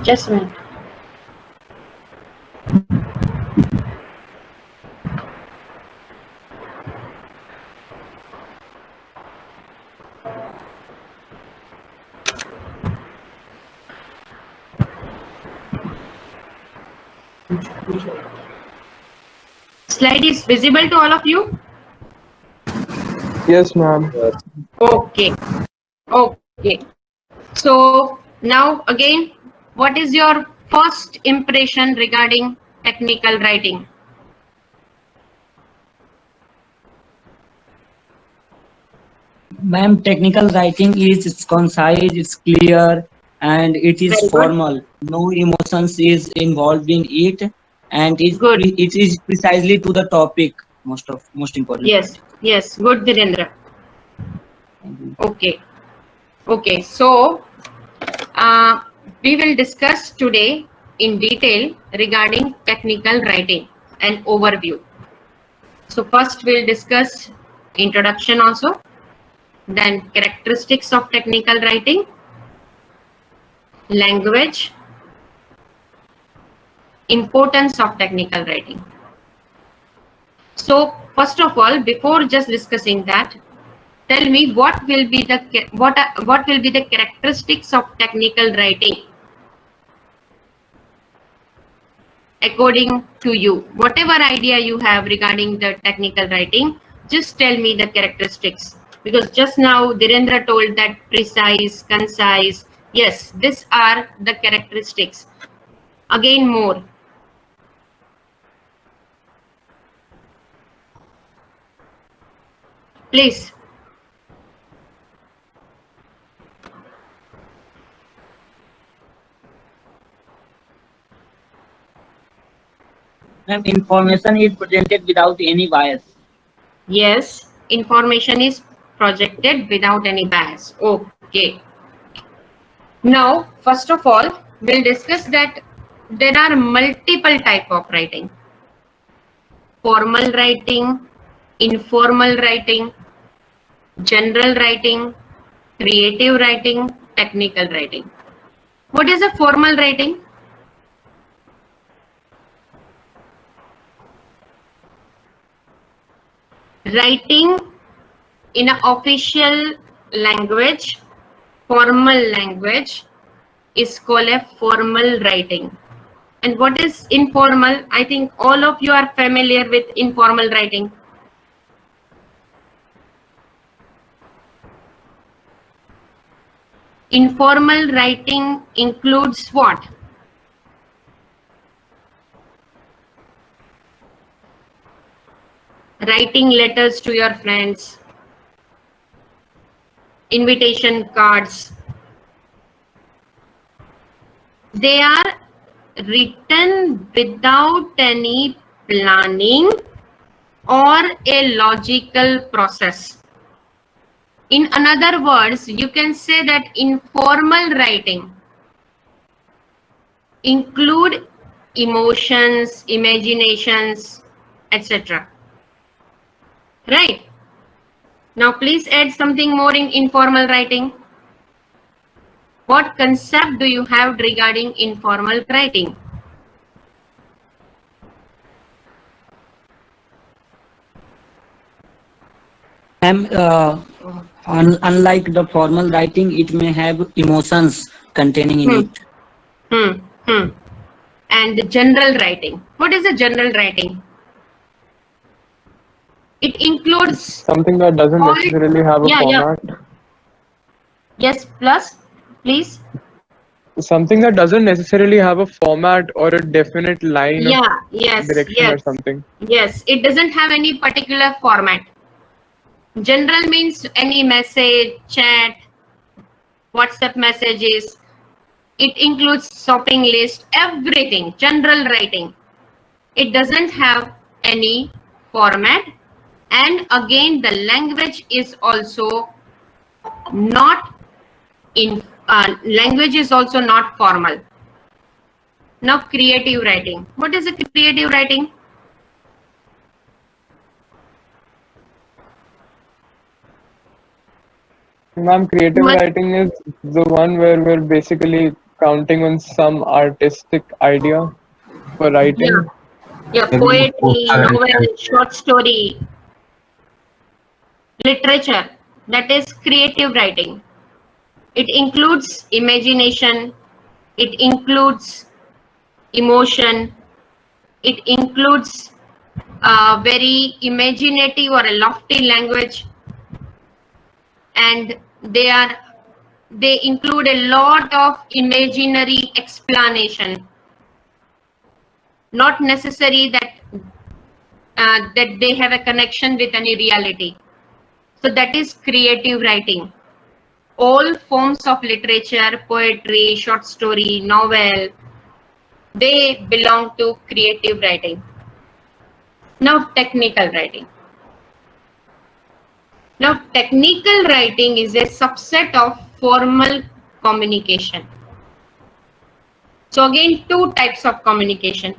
Just a minute. Slide is visible to all of you? Yes, ma'am. Okay. Okay. So now again, what is your first impression regarding technical writing? Ma'am, technical writing is it's concise, it's clear, and it is Very good. formal. No emotions is involved in it, and Good. it is precisely to the topic. Most important Yes. point. Yes. Good, Dhirendra. Thank you. Okay. Okay. So uh, we will discuss today in detail regarding technical writing and overview. So first we'll discuss introduction also, then characteristics of technical writing, language, importance of technical writing. So first of all, before just discussing that, tell me what will be the characteristics of technical writing according to you. Whatever idea you have regarding the technical writing, just tell me the characteristics. Because just now Dhirendra told that precise, concise. Yes, these are the characteristics. Again more. Please. Ma'am, information is presented without any bias. Yes, information is projected without any bias. Okay. Now, first of all, we'll discuss that there are multiple type of writing. Formal writing, informal writing, general writing, creative writing, technical writing. What is a formal writing? Writing in an official language, formal language, is called a formal writing. And what is informal? I think all of you are familiar with informal writing. Informal writing includes what? Writing letters to your friends, invitation cards. They are written without any planning or a logical process. In other words, you can say that informal writing include emotions, imaginations, etc. Right? Now please add something more in informal writing. What concept do you have regarding informal writing? Ma'am, unlike the formal writing, it may have emotions containing in Hmm. it. Hmm. Hmm. And the general writing. What is a general writing? It includes Something that doesn't all. necessarily have a Yeah, yeah. format. Yes, plus, please. Something that doesn't necessarily have a format or a definite line of Yeah, yes, direction or yes. something. Yes, it doesn't have any particular format. General means any message, chat, WhatsApp messages. It includes shopping list, everything, general writing. It doesn't have any format. And again, the language is also not in, language is also not formal. Now, creative writing. What is a creative writing? Ma'am, creative Must- writing is the one where we're basically counting on some artistic idea for Yeah, writing. yeah, Maybe poetry, poster novel, and short story, literature. That is creative writing. It includes imagination, it includes emotion, it includes very imaginative or a lofty language, and they include a lot of imaginary explanation, not necessary that they have a connection with any reality. So that is creative writing. All forms of literature, poetry, short story, novel, they belong to creative writing. Now technical writing. Now technical writing is a subset of formal communication. So again, two types of communication,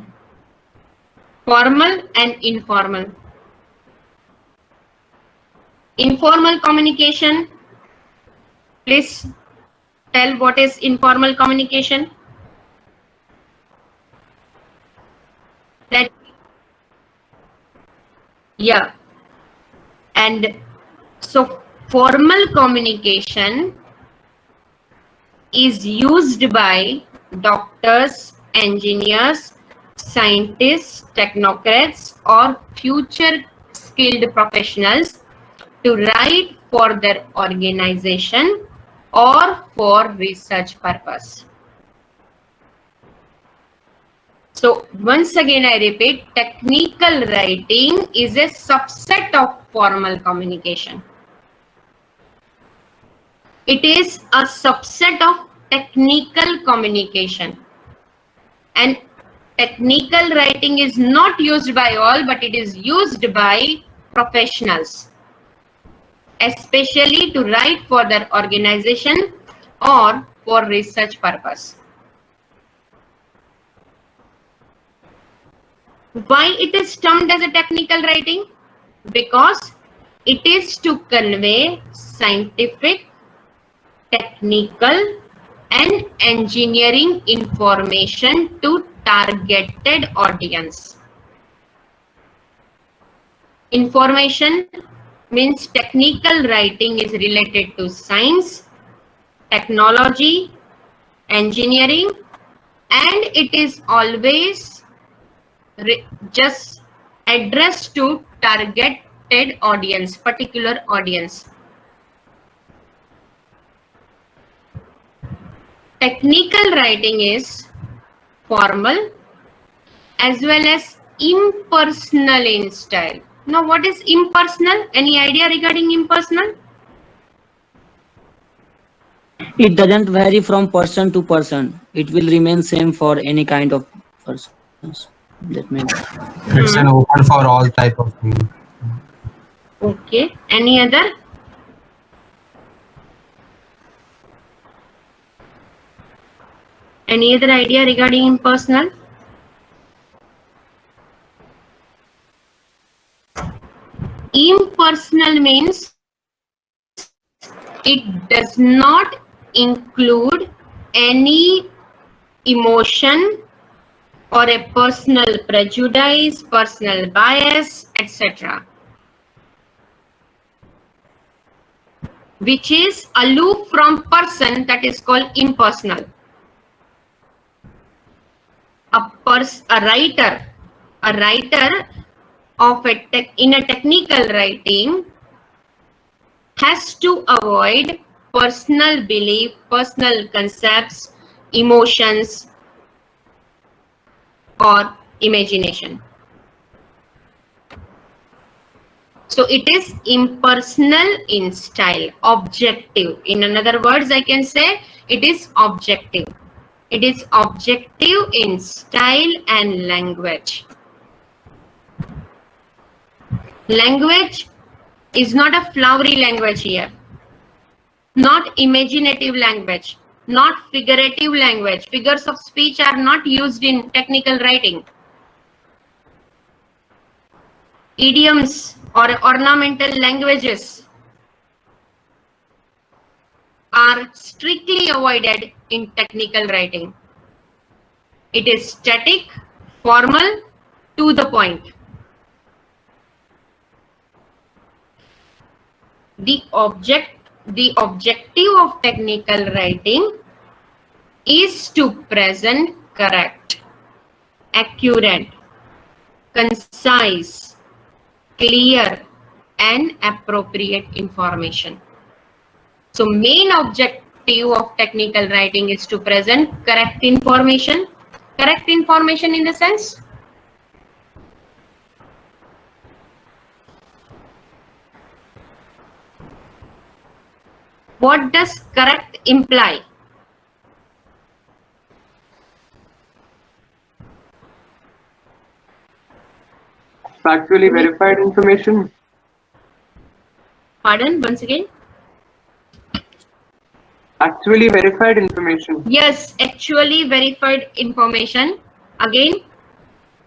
formal and informal. Informal communication, please tell what is informal communication. That, yeah, and so formal communication is used by doctors, engineers, scientists, technocrats, or future skilled professionals to write for their organization or for research purpose. So once again I repeat, technical writing is a subset of formal communication. It is a subset of technical communication, and technical writing is not used by all, but it is used by professionals, especially to write for their organization or for research purpose. Why it is termed as a technical writing? Because it is to convey scientific, technical, and engineering information to targeted audience. Information means technical writing is related to science, technology, engineering, and it is always just addressed to targeted audience, particular audience. Technical writing is formal as well as impersonal in style. Now, what is impersonal? Any idea regarding impersonal? It doesn't vary from person to person. It will remain same for any kind of persons. That means it's an open for all type of things. Okay. Any other? Any other idea regarding impersonal? Impersonal means it does not include any emotion or a personal prejudice, personal bias, etc., which is aloof from person, that is called impersonal. A writer of in a technical writing has to avoid personal belief, personal concepts, emotions, or imagination. So it is impersonal in style, objective. In other words, I can say it is objective. It is objective in style and language. Language is not a flowery language here, not imaginative language, not figurative language. Figures of speech are not used in technical writing. Idioms or ornamental languages are are strictly avoided in technical writing. It is static, formal, to the point. The objective of technical writing is to present correct, accurate, concise, clear, and appropriate information. So main objective of technical writing is to present correct information. Correct information in the sense? What does correct imply? Factually verified information. Pardon, once again? Actually verified information. Yes, actually verified information. Again,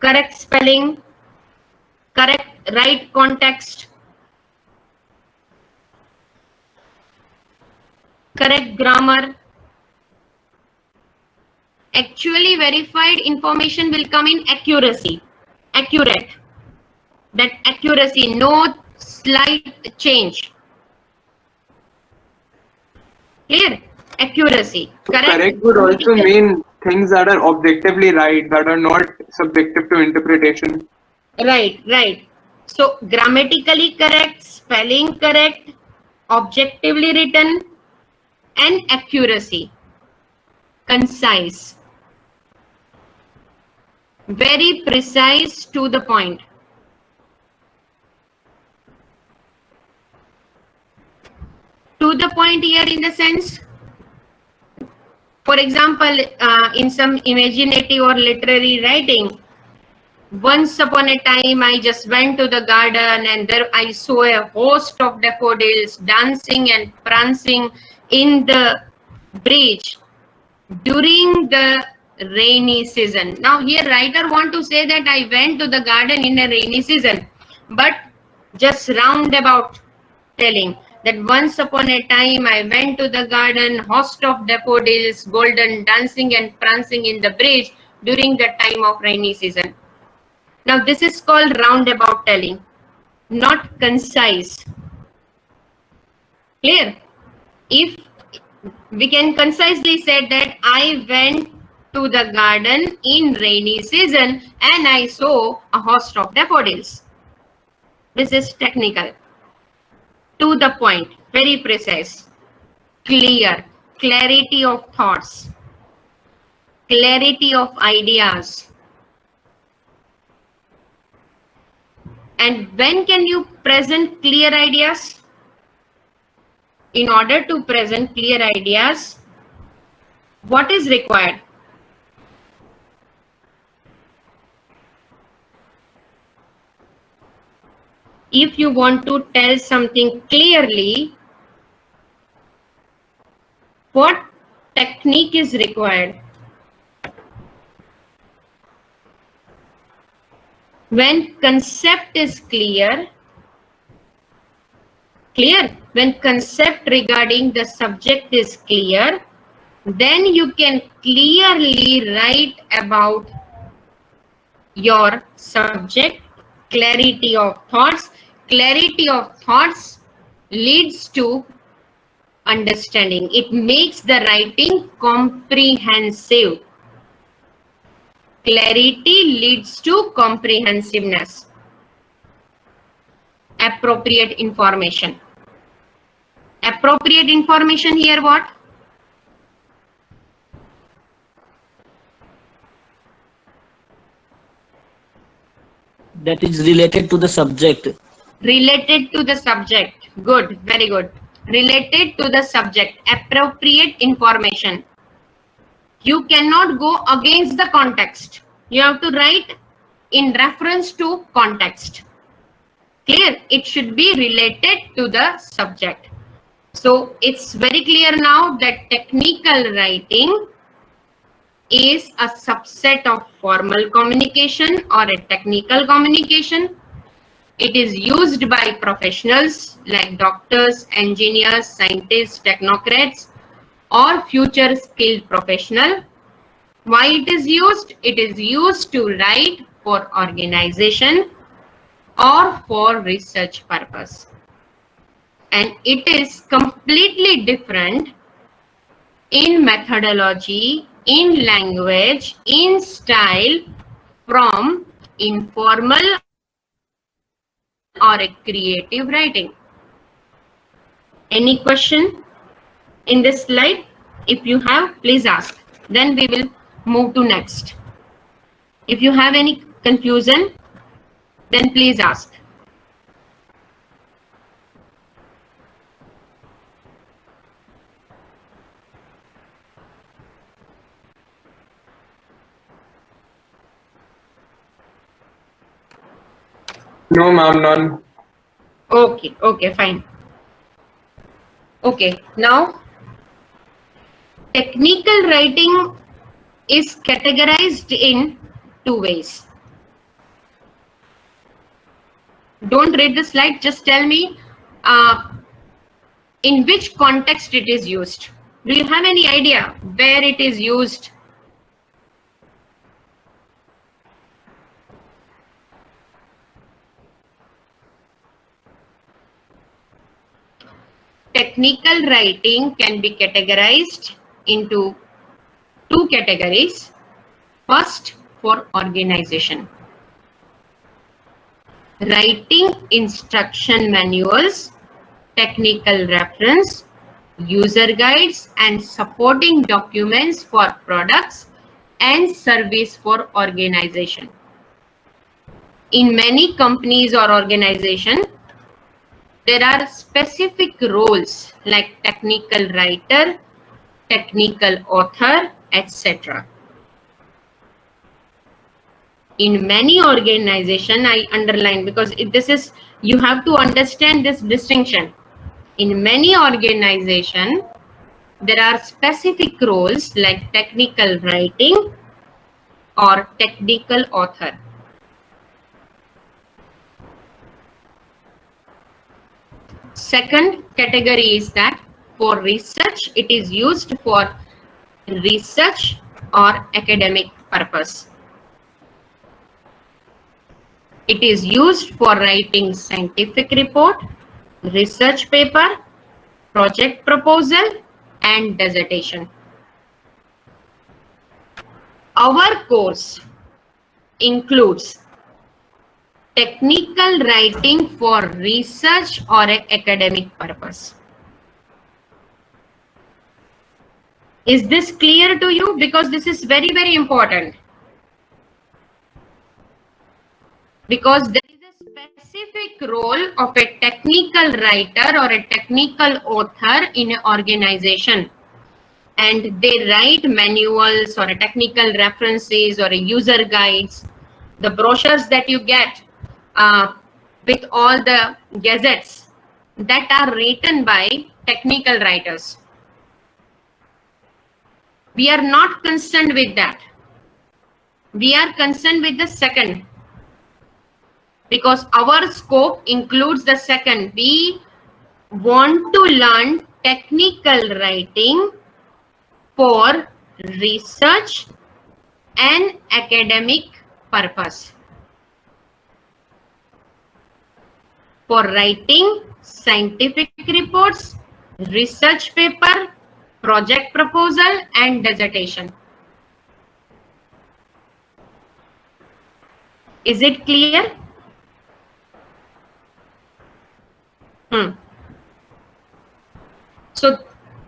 correct spelling, correct right context, correct grammar. Actually verified information will come in accuracy. Accurate. That accuracy, no slight change. Clear? Accuracy. Correct would also mean things that are objectively right, that are not subjective to interpretation. Right, right. So grammatically correct, spelling correct, objectively written, and accuracy. Concise. Very precise, to the point. To the point here in the sense, for example, in some imaginative or literary writing, once upon a time I just went to the garden and there I saw a host of daffodils dancing and prancing in the bridge during the rainy season. Now here writer want to say that I went to the garden in a rainy season, but just roundabout telling that once upon a time I went to the garden, host of daffodils, golden, dancing and prancing in the bridge during the time of rainy season. Now this is called roundabout telling, not concise. Clear? If we can concisely say that I went to the garden in rainy season and I saw a host of daffodils. This is technical. To the point, very precise, clear, clarity of thoughts, clarity of ideas. And when can you present clear ideas? In order to present clear ideas, what is required? If you want to tell something clearly, what technique is required? When concept is clear, when concept regarding the subject is clear, then you can clearly write about your subject. Clarity of thoughts. Clarity of thoughts leads to understanding. It makes the writing comprehensive. Clarity leads to comprehensiveness. Appropriate information. Appropriate information here what? That is related to the subject. Related to the subject. Good, very good. Related to the subject. Appropriate information. You cannot go against the context. You have to write in reference to context. Clear? It should be related to the subject. So it's very clear now that technical writing is a subset of formal communication or a technical communication. It is used by professionals like doctors, engineers, scientists, technocrats or future skilled professional. Why it is used? It is used to write for organization or for research purpose. And it is completely different in methodology, in language, in style from informal or a creative writing. Any question in this slide? If you have, please ask. Then we will move to next. If you have any confusion, then please ask. No, ma'am, none. Okay, okay, fine. Okay, now technical writing is categorized in two ways. Don't read the slide, just tell me in which context it is used. Do you have any idea where it is used? Technical writing can be categorized into two categories. First, for organization. Writing instruction manuals, technical reference, user guides, and supporting documents for products and service for organization. In many companies or organizations, there are specific roles like technical writer, technical author, etc. In many organizations, I underline because this is, you have to understand this distinction. In many organizations, there are specific roles like technical writing or technical author. Second category is that for research, it is used for research or academic purpose. It is used for writing scientific report, research paper, project proposal, and dissertation. Our course includes technical writing for research or academic purpose. Is this clear to you? Because this is very, very important. Because there is a specific role of a technical writer or a technical author in an organization. And they write manuals or a technical references or a user guides, the brochures that you get with all the gazettes that are written by technical writers. We are not concerned with that. We are concerned with the second, because our scope includes the second. We want to learn technical writing for research and academic purpose. For writing scientific reports, research paper, project proposal, and dissertation. Is it clear? So,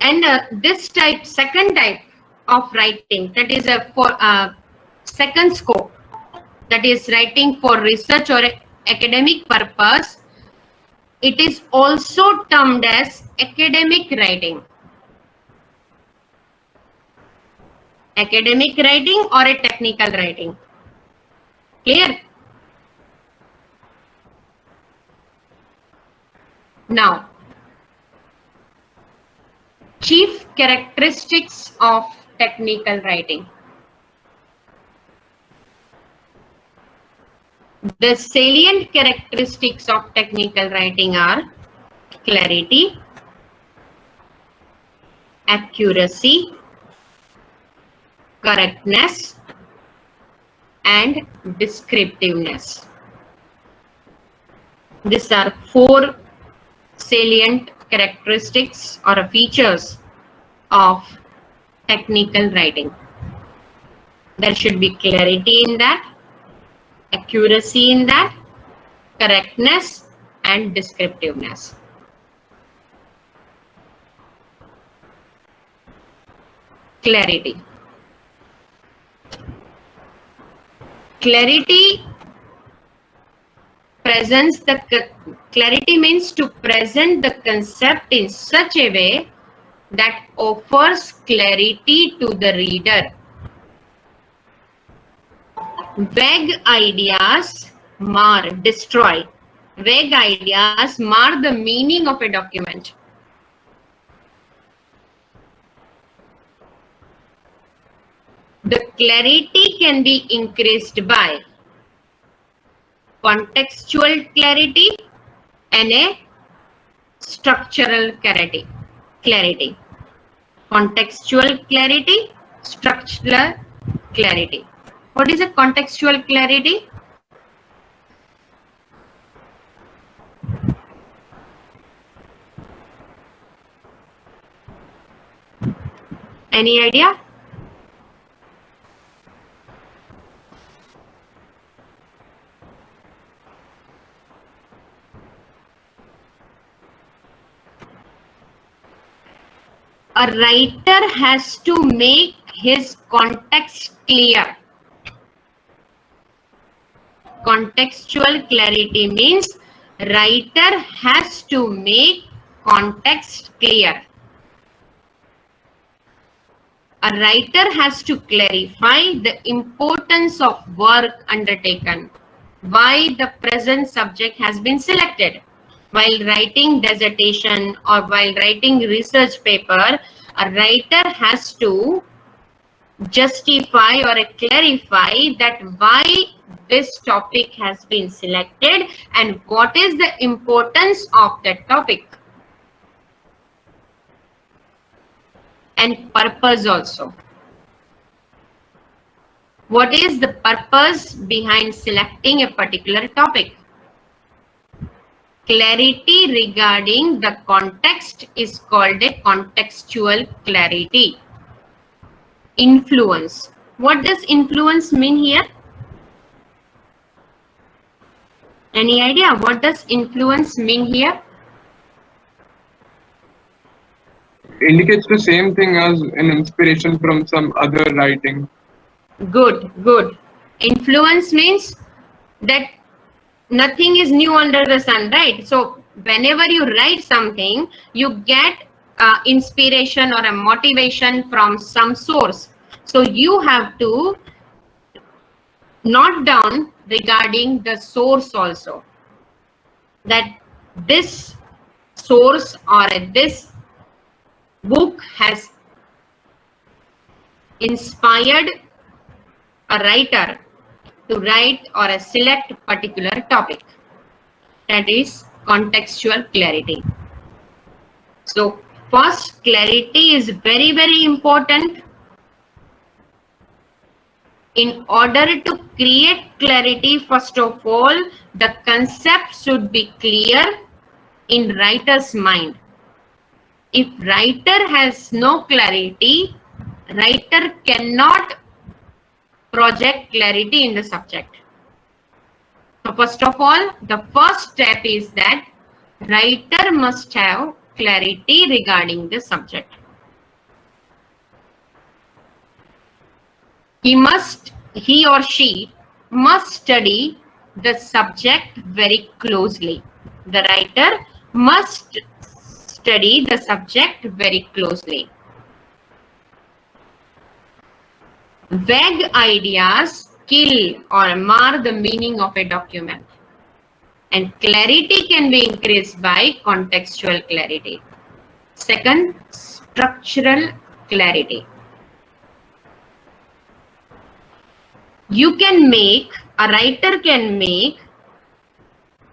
and this type, second type of writing, that is for second scope, that is writing for research or academic purpose. It is also termed as academic writing. Academic writing or a technical writing. Clear? Now, chief characteristics of technical writing. The salient characteristics of technical writing are clarity, accuracy, correctness, and descriptiveness. These are 4 salient characteristics or features of technical writing. There should be clarity in that, accuracy in that, correctness, and descriptiveness. Clarity. Clarity means to present the concept in such a way that offers clarity to the reader. Vague ideas destroy. Vague ideas mar the meaning of a document. The clarity can be increased by contextual clarity and a structural clarity. Contextual clarity, structural clarity. What is a contextual clarity? Any idea? A writer has to make his context clear. Contextual clarity means writer has to make context clear. A writer has to clarify the importance of work undertaken, why the present subject has been selected. While writing dissertation or while writing research paper, a writer has to justify or clarify that why this topic has been selected and what is the importance of that topic. And purpose also. What is the purpose behind selecting a particular topic? Clarity regarding the context is called a contextual clarity. Influence. What does influence mean here? Any idea? What does influence mean here? Indicates the same thing as an inspiration from some other writing. Good, good. Influence means that nothing is new under the sun, right? So whenever you write something, you get inspiration or a motivation from some source. So you have to note down regarding the source also, that this source or this book has inspired a writer to write or select particular topic. That is contextual clarity. So first, clarity is very, very important. In order to create clarity, first of all, the concept should be clear in writer's mind. If writer has no clarity, writer cannot project clarity in the subject. So first of all, the first step is that writer must have clarity regarding the subject. He or she must study the subject very closely. The writer must study the subject very closely. Vague ideas kill or mar the meaning of a document, and clarity can be increased by contextual clarity. Second, structural clarity. A writer can make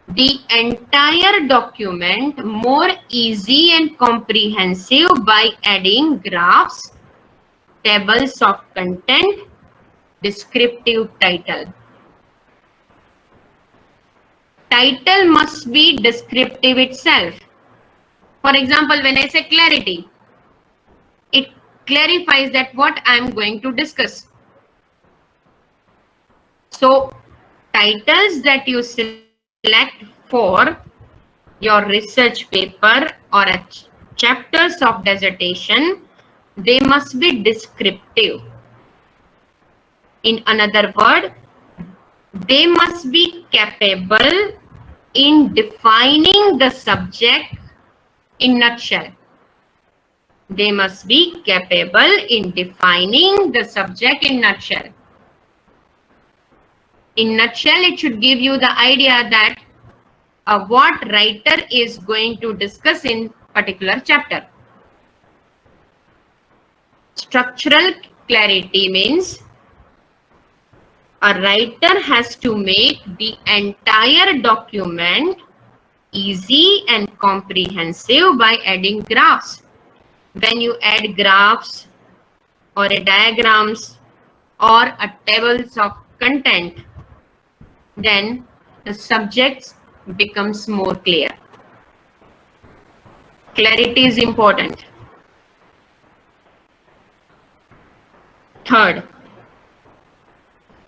the entire document more easy and comprehensive by adding graphs, tables of content, descriptive title. Title must be descriptive itself. For example, when I say clarity, it clarifies that what I am going to discuss. So, titles that you select for your research paper or a chapters of dissertation, they must be descriptive. In another word, they must be capable in defining the subject in nutshell. They must be capable in defining the subject in nutshell. In nutshell, it should give you the idea that what writer is going to discuss in particular chapter. Structural clarity means a writer has to make the entire document easy and comprehensive by adding graphs. When you add graphs or a diagrams or a tables of content, then the subject becomes more clear. Clarity is important. Third,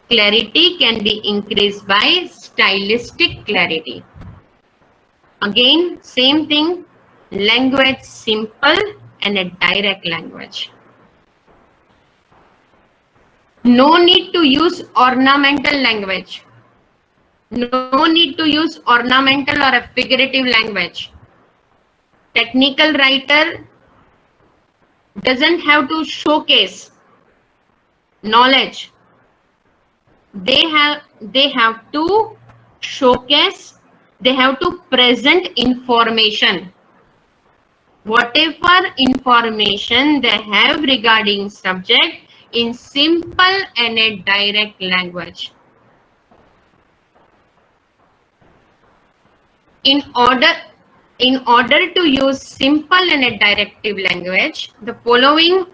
clarity can be increased by stylistic clarity. Again, same thing, language simple and a direct language. No need to use ornamental language. No need to use ornamental or a figurative language. Technical writer doesn't have to showcase knowledge. They have to showcase, they have to present information. Whatever information they have regarding subject in simple and a direct language. In order to use simple and a directive language, the following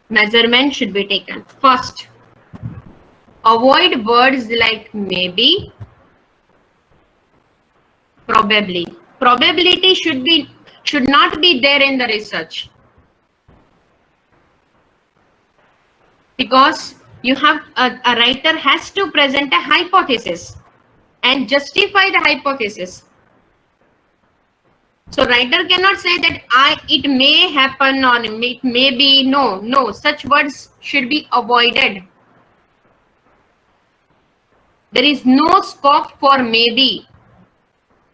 measurement should be taken. First, avoid words like maybe, probably. Probability should not be there in the research, because you have a writer has to present a hypothesis and justify the hypothesis. So writer cannot say that it may happen or it may be. No, such words should be avoided. There is no scope for maybe,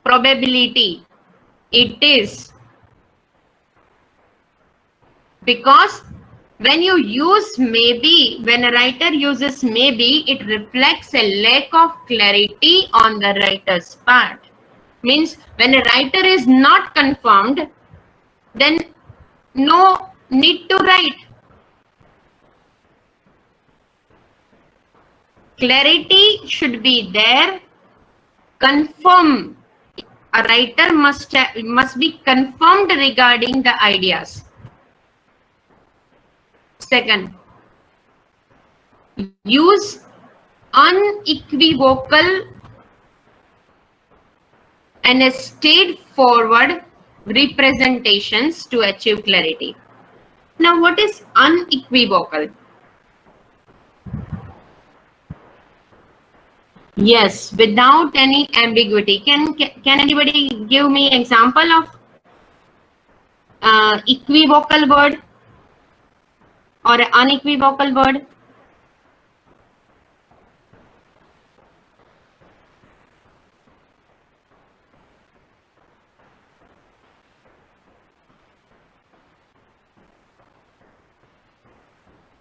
probability. It is because when you use maybe, when a writer uses maybe, it reflects a lack of clarity on the writer's part. Means when a writer is not confirmed, then no need to write. Clarity should be there. Confirm. A writer must be confirmed regarding the ideas. Second, use unequivocal and straightforward representations to achieve clarity. Now, what is unequivocal? Yes, without any ambiguity. Can anybody give me example of equivocal word or an unequivocal word?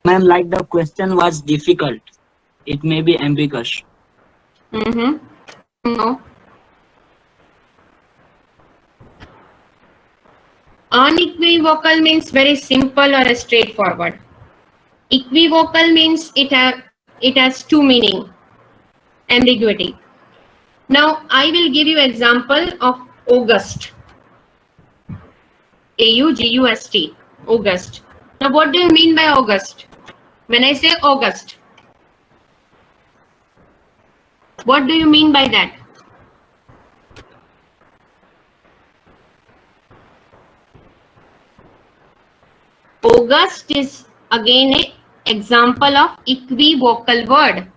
Ma'am, like the question was difficult, it may be ambiguous. No. Unequivocal means very simple or straightforward. Equivocal means it has two meaning. Ambiguity. Now I will give you example of August. August. August. Now what do you mean by August? When I say August, what do you mean by that? August is again an example of equivocal word.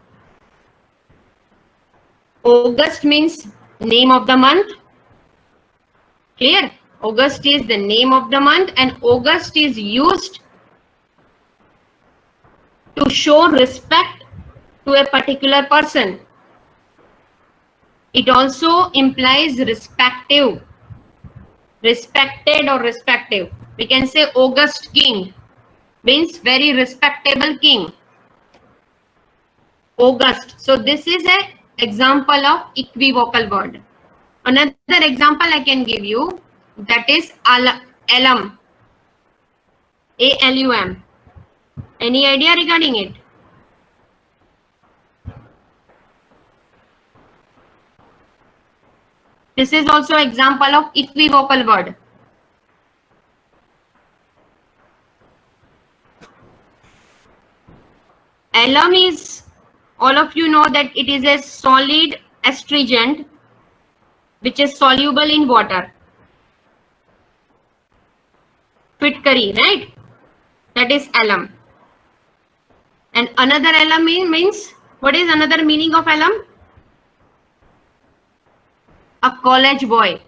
August means name of the month. Clear? August is the name of the month, and August is used to show respect to a particular person. It also implies respective, respected or respective. We can say August king means very respectable king. August. So this is an example of equivocal word. Another example I can give you, that is alum. A-L-U-M. Any idea regarding it? This is also example of equivocal word. Alum is, all of you know that it is a solid astringent which is soluble in water. Fitkari, right? That is alum. And another alum means, what is another meaning of alum? A college boy.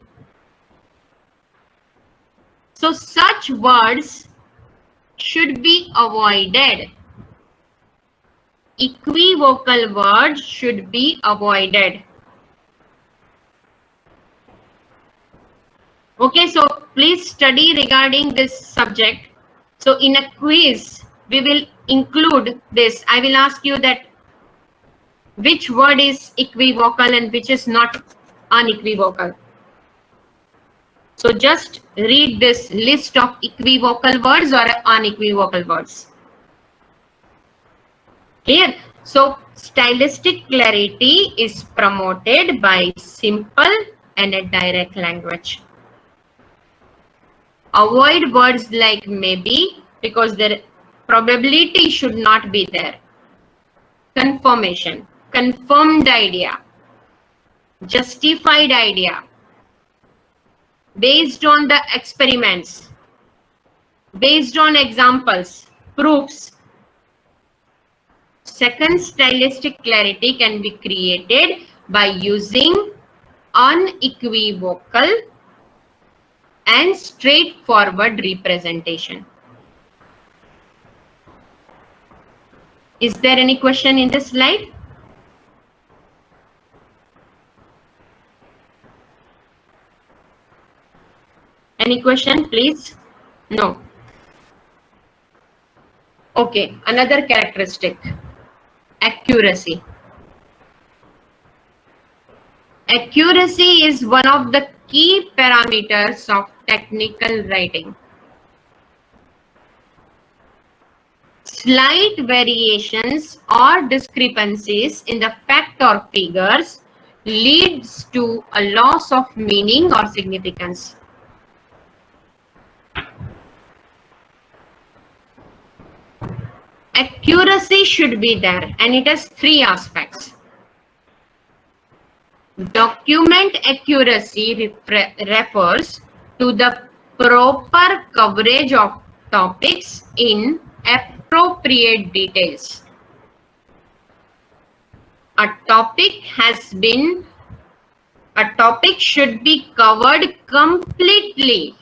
So such words should be avoided. Equivocal words should be avoided. Okay, so please study regarding this subject. So in a quiz, we will include this. I will ask you that which word is equivocal and which is not unequivocal. So just read this list of equivocal words or unequivocal words. Clear? So stylistic clarity is promoted by simple and a direct language. Avoid words like maybe, because their probability should not be there. Confirmation, confirmed idea, justified idea, based on the experiments, based on examples, proofs. Second, stylistic clarity can be created by using unequivocal and straightforward representation. Is there any question in this slide? Any question, please? No. Okay, another characteristic, accuracy. Accuracy is one of the key parameters of technical writing. Slight variations or discrepancies in the fact or figures leads to a loss of meaning or significance. Accuracy should be there, and it has three aspects. Document accuracy refers to the proper coverage of topics in appropriate details. A topic should be covered completely.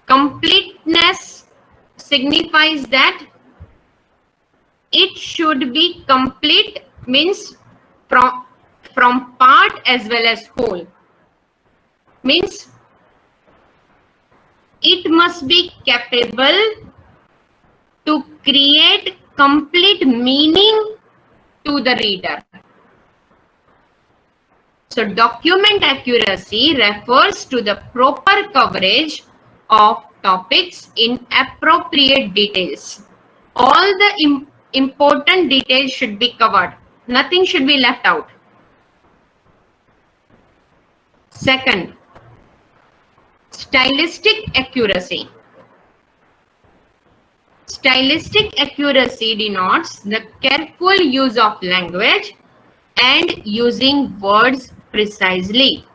Completeness signifies that it should be complete, means from part as well as whole. Means it must be capable to create complete meaning to the reader. So document accuracy refers to the proper coverage of topics in appropriate details. All the important details should be covered. Nothing should be left out. Second, stylistic accuracy. Stylistic accuracy denotes the careful use of language and using words precisely.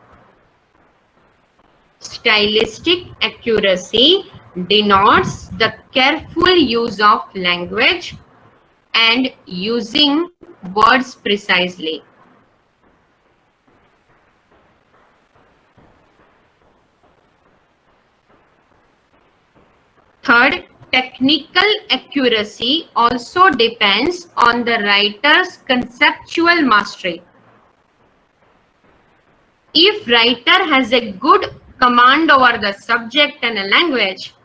Stylistic accuracy denotes the careful use of language and using words precisely. Third, technical accuracy also depends on the writer's conceptual mastery. If writer has a good command over the subject and a language,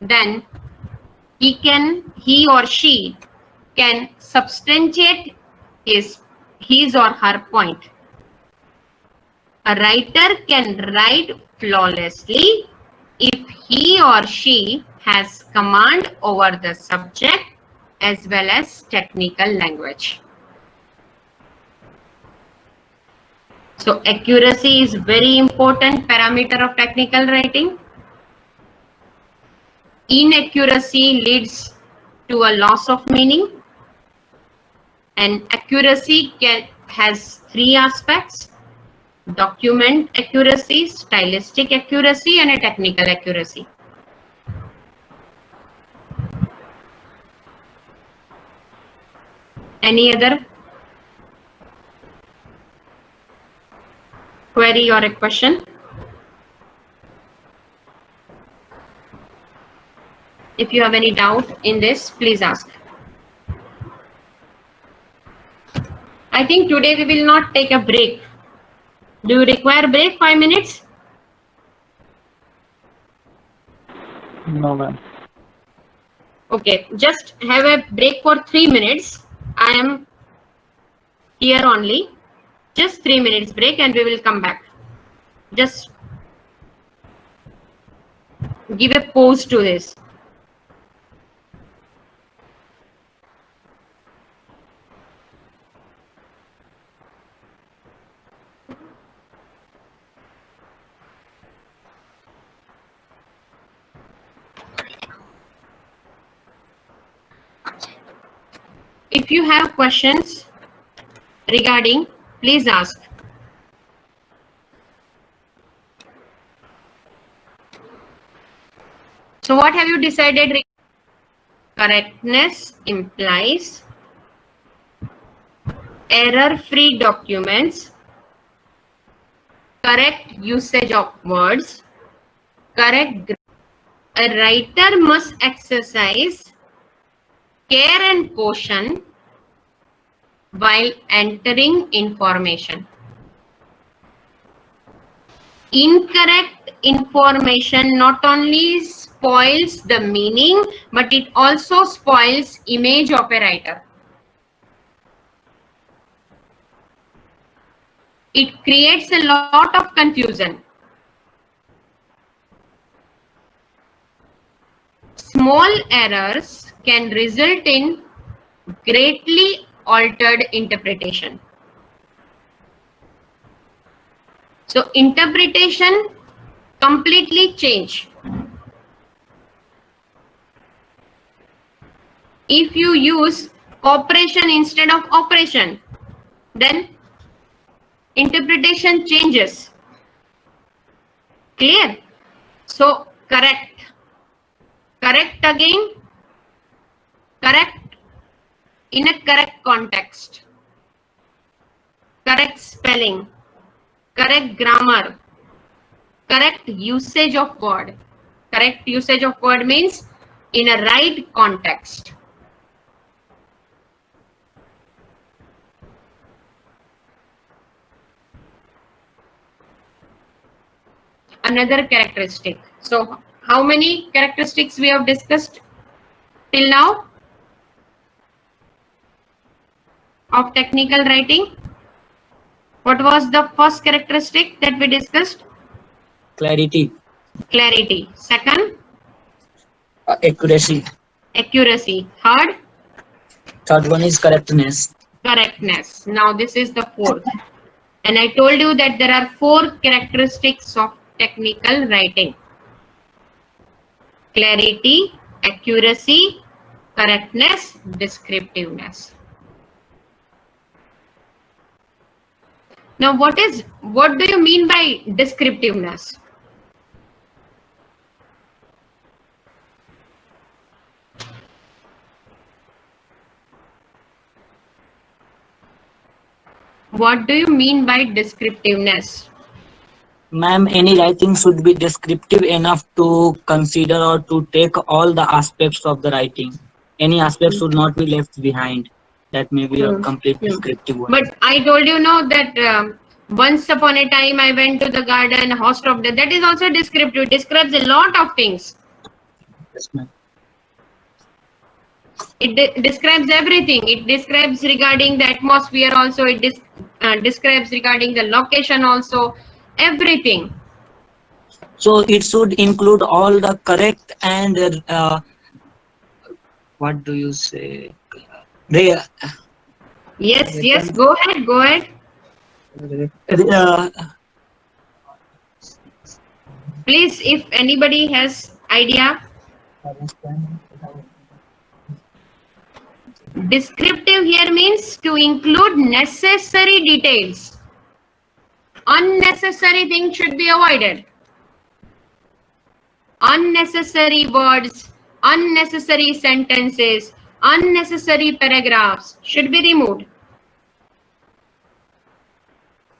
then he or she can substantiate his or her point. A writer can write flawlessly if he or she has command over the subject as well as technical language. So accuracy is very important parameter of technical writing. Inaccuracy leads to a loss of meaning, and accuracy has three aspects: document accuracy, stylistic accuracy, and a technical accuracy. Any other query or a question? If you have any doubt in this, please ask. I think today we will not take a break. Do you require break 5 minutes? No, ma'am. Okay, just have a break for 3 minutes. I am here only. Just 3 minutes break and we will come back. Just give a pause to this. If you have questions regarding, please ask. So what have you decided? Correctness implies error-free documents, correct usage of words, correct. A writer must exercise care and caution while entering information. Incorrect information not only spoils the meaning, but it also spoils image of a writer. It creates a lot of confusion. Small errors can result in greatly altered interpretation. So interpretation completely change. If you use operation instead of operation, then interpretation changes. Clear? So correct. Correct again. Correct in a correct context. Correct spelling. Correct grammar. Correct usage of word. Correct usage of word means in a right context. Another characteristic. So how many characteristics we have discussed till now of technical writing? What was the first characteristic that we discussed? Clarity. Clarity. Second, Accuracy. accuracy. Third, Third one is correctness. correctness. Now this is the fourth. And I told you that there are 4 characteristics of technical writing: clarity, accuracy, correctness, descriptiveness. Now what do you mean by descriptiveness? What do you mean by descriptiveness? Ma'am, any writing should be descriptive enough to consider or to take all the aspects of the writing. Any aspect should not be left behind. That may be a complete descriptive one. But I told you no that once upon a time I went to the garden, host of death. That is also descriptive. It describes a lot of things. Yes, ma'am. It describes everything. It describes regarding the atmosphere also. It describes regarding the location also. Everything. So it should include all the correct and what do you say? Yes. Go ahead. Please, if anybody has idea. Descriptive here means to include necessary details. Unnecessary things should be avoided. Unnecessary words, unnecessary sentences, unnecessary paragraphs should be removed.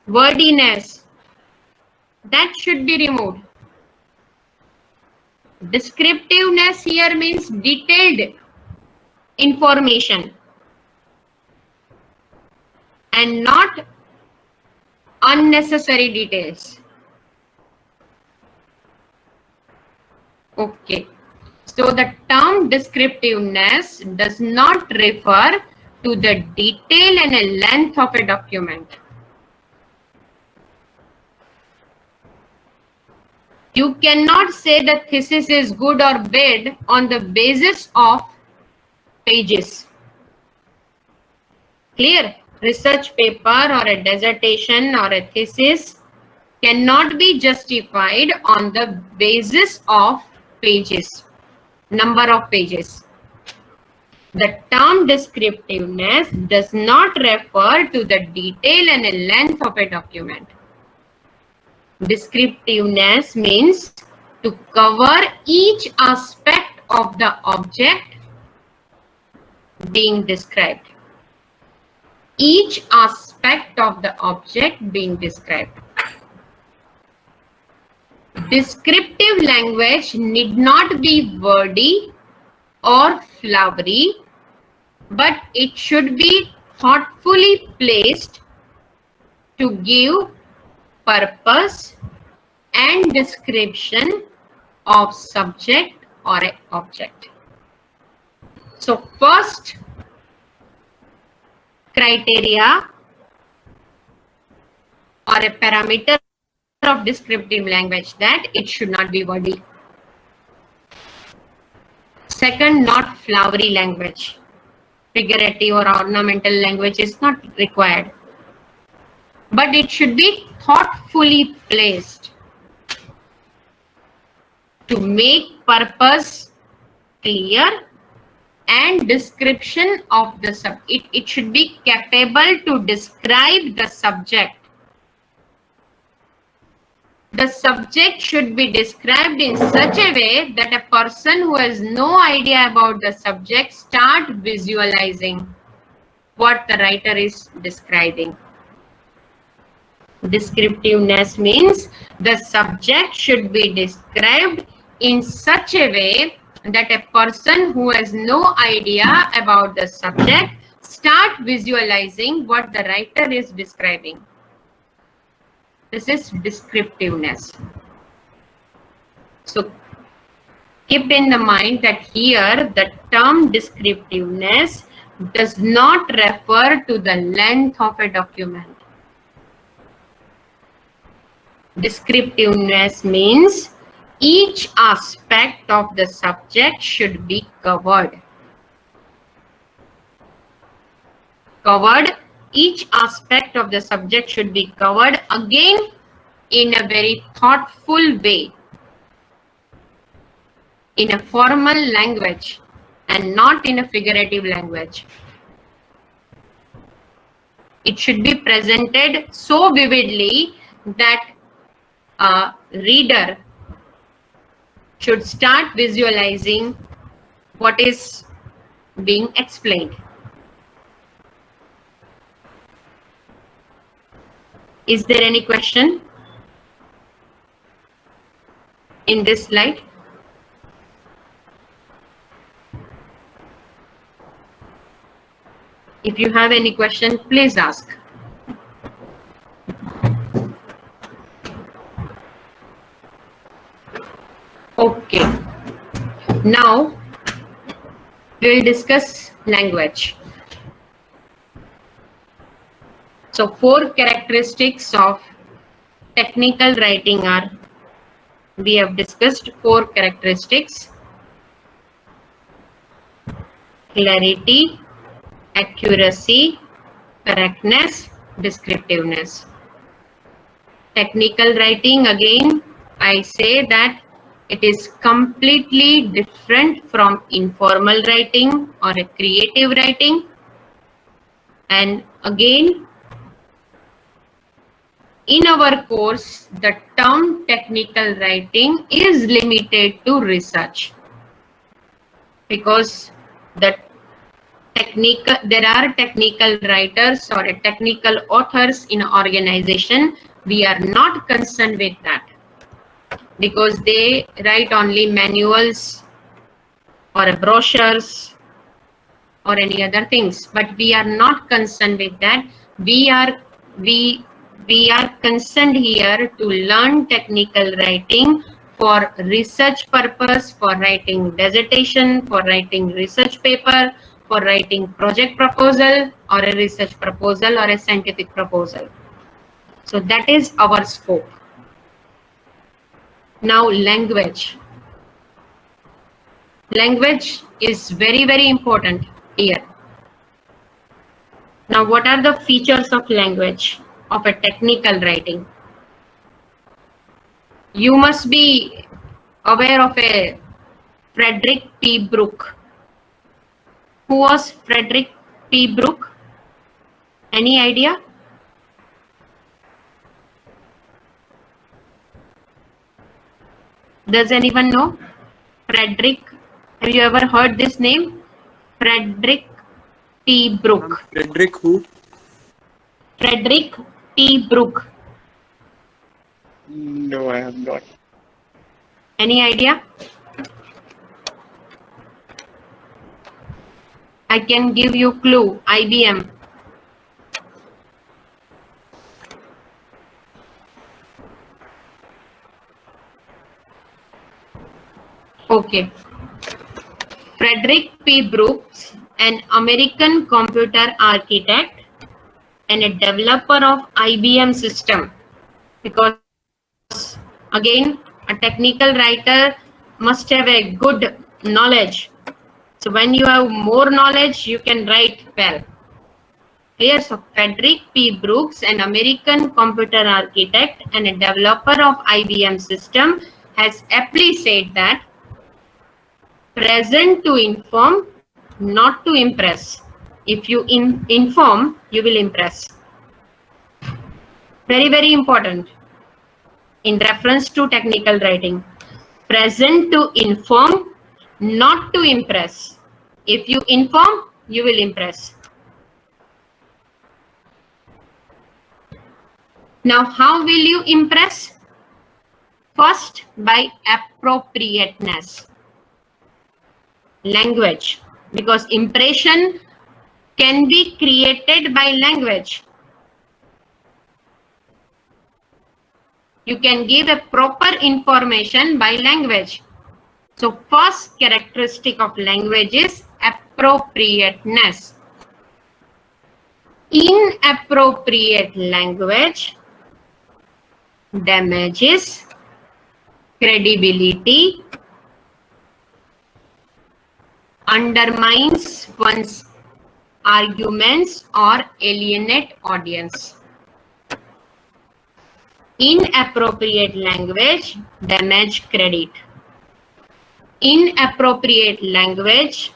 Wordiness, that should be removed. Descriptiveness here means detailed information and not unnecessary details. Okay, so the term descriptiveness does not refer to the detail and a length of a document. You cannot say the thesis is good or bad on the basis of pages. Clear? Research paper or a dissertation or a thesis cannot be justified on the basis of pages, number of pages. The term descriptiveness does not refer to the detail and a length of a document. Descriptiveness means to cover each aspect of the object being described. Each aspect of the object being described. Descriptive language need not be wordy or flowery, but it should be thoughtfully placed to give purpose and description of subject or an object. So first criteria or a parameter of descriptive language, that it should not be wordy. Second, not flowery language. Figurative or ornamental language is not required, but it should be thoughtfully placed to make purpose clear and description of the subject. It should be capable to describe the subject. The subject should be described in such a way that a person who has no idea about the subject start visualizing what the writer is describing. Descriptiveness means the subject should be described in such a way that a person who has no idea about the subject start visualizing what the writer is describing. This is descriptiveness. So keep in the mind that here the term descriptiveness does not refer to the length of a document. Descriptiveness means each aspect of the subject should be covered. covered. Each aspect of the subject should be covered again in a very thoughtful way, in a formal language and not in a figurative language. It should be presented so vividly that a reader should start visualizing what is being explained. Is there any question in this slide? If you have any question, please ask. Okay. Now we will discuss language. So 4 characteristics of technical writing are, we have discussed 4 characteristics: clarity, accuracy, correctness, descriptiveness. Technical writing, again, I say that it is completely different from informal writing or a creative writing. And again, in our course, the term technical writing is limited to research, because there are technical writers or technical authors in an organization. We are not concerned with that, because they write only manuals or brochures or any other things, but we are not concerned with that. We are concerned here to learn technical writing for research purpose, for writing dissertation, for writing research paper, for writing project proposal or a research proposal or a scientific proposal. So that is our scope. Now language. Language is very, very important here. Now what are the features of language of a technical writing? You must be aware of a Frederick P. Brooke. Who was Frederick P. Brooke? Any idea? Does anyone know? Frederick, have you ever heard this name? Frederick P. Brooke. Frederick who? Frederick P. Brooke. No, I have not. Any idea? I can give you clue. IBM. Okay. Frederick P. Brooks, an American computer architect and a developer of IBM system. Because again, a technical writer must have a good knowledge. So when you have more knowledge, you can write well. Clear? So Frederick P. Brooks, an American computer architect and a developer of IBM system, has aptly said that present to inform, not to impress. If you inform, you will impress. Very, very important in reference to technical writing. Present to inform, not to impress. If you inform, you will impress. Now, how will you impress? First, by appropriateness. Language, because impression can be created by language. You can give a proper information by language. So first characteristic of language is appropriateness. Inappropriate language damages credibility, undermines one's arguments or alienate audience. Inappropriate language damage credit. Inappropriate language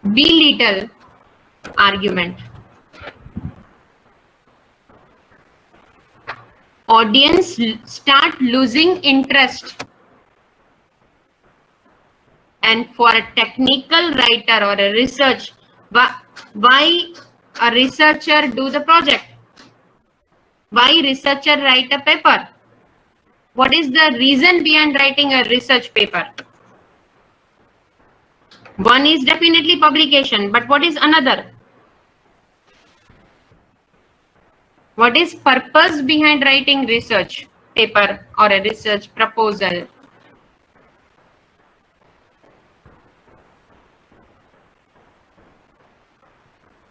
belittle argument. Audience start losing interest. And for a technical writer or a research, why a researcher do the project? Why researcher write a paper? What is the reason behind writing a research paper? One is definitely publication, but what is another? What is purpose behind writing research paper or a research proposal?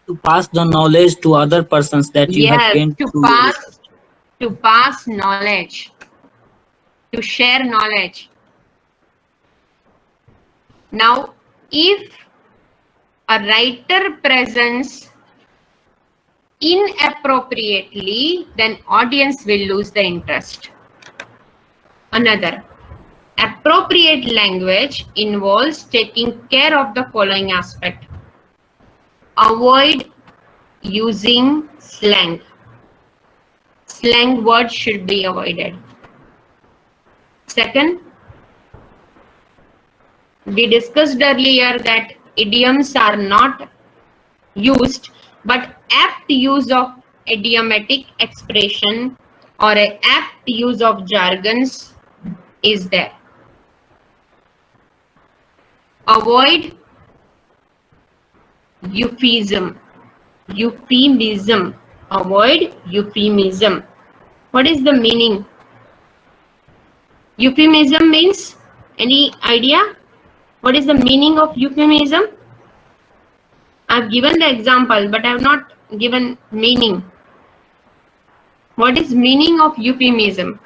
To pass the knowledge to other persons that you have Yes, gained to through your research. pass knowledge, to share knowledge. Now, if a writer presents inappropriately, then audience will lose the interest. Another, appropriate language involves taking care of the following aspect. Avoid using slang. Slang words should be avoided. Second, we discussed earlier that idioms are not used, but apt use of idiomatic expression or an apt use of jargons is there. Avoid euphemism. Euphemism. Avoid euphemism. What is the meaning? Euphemism means, any idea? What is the meaning of euphemism? I've given the example, but I have not given meaning. What is meaning of euphemism?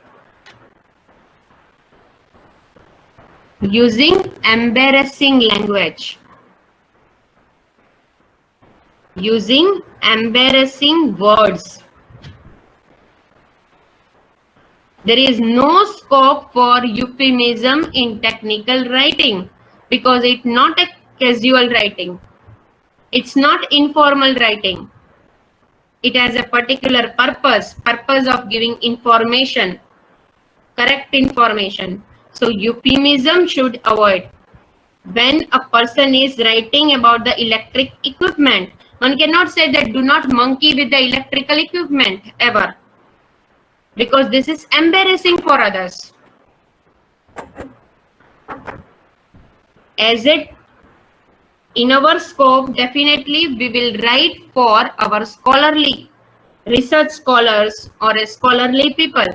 Using embarrassing language. Using embarrassing words. There is no scope for euphemism in technical writing because it's not a casual writing. It's not informal writing. It has a particular purpose of giving information, correct information. So euphemism should avoid. When a person is writing about the electric equipment, one cannot say that do not monkey with the electrical equipment ever, because this is embarrassing for others. As it in our scope, definitely we will write for our scholarly research scholars or a scholarly people.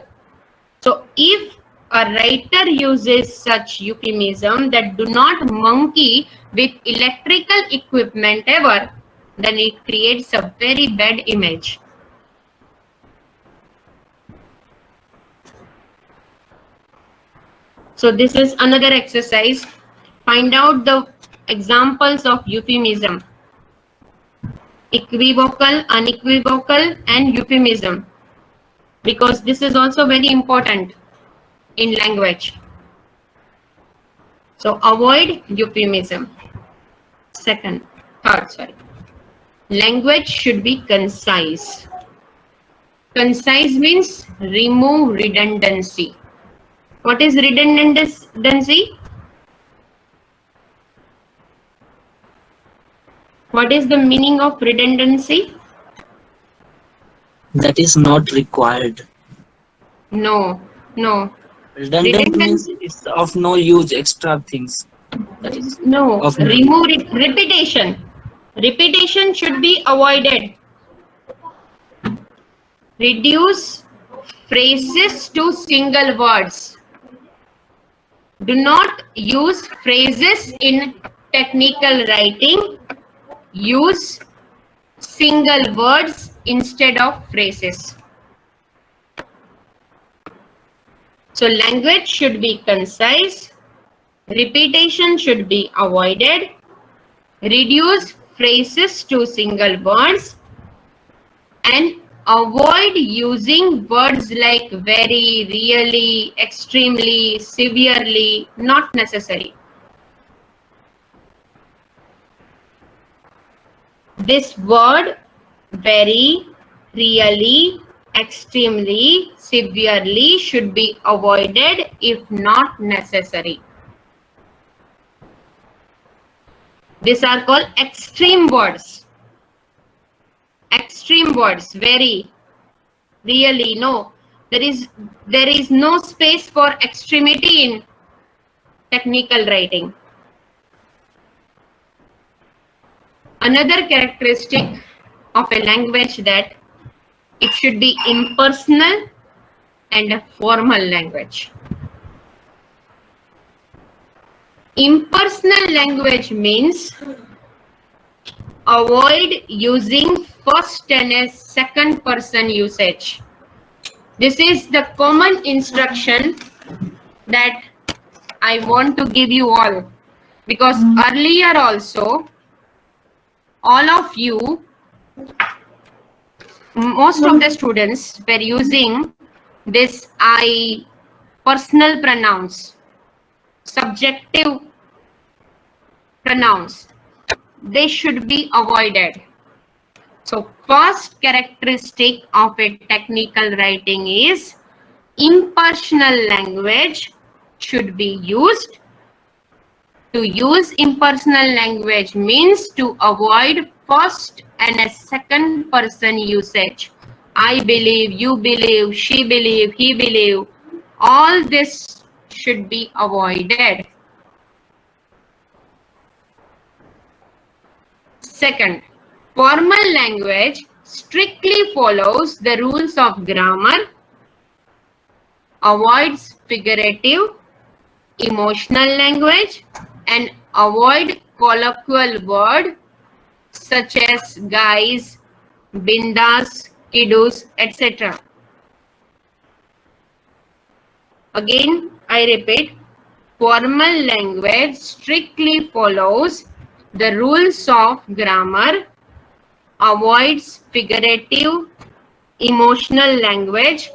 So if a writer uses such euphemism that do not monkey with electrical equipment ever, then it creates a very bad image. So this is another exercise. Find out the examples of euphemism. Equivocal, unequivocal, and euphemism. Because this is also very important in language. So avoid euphemism. Third, language should be concise. Concise means remove redundancy. What is redundancy? What is the meaning of redundancy? That is not required. No. Redundant means it's of no use, extra things. That is No, of remove it. Repetition. Repetition should be avoided. Reduce phrases to single words. Do not use phrases in technical writing. Use single words instead of phrases. So language should be concise. Repetition should be avoided. reduce phrases to single words, and avoid using words like very, really, extremely, severely, not necessary. This word very, really, extremely, severely should be avoided if not necessary. These are called extreme words. Extreme words, very, really, no. There is no space for extremity in technical writing. Another characteristic of a language that it should be impersonal and a formal language. Impersonal language means avoid using first and a second person usage. This is the common instruction that I want to give you all, because earlier also all of you, most of the students were using this I personal pronouns, subjective pronouns. They should be avoided. So first characteristic of a technical writing is impersonal language should be used. To use impersonal language means to avoid first and a second person usage. I believe, you believe, she believe, he believe. All this should be avoided. Second, formal language strictly follows the rules of grammar, avoids figurative, emotional language, and avoid colloquial word such as guys, bindas, kiddos, etc. Again, I repeat, formal language strictly follows the rules of grammar, avoids figurative, emotional language,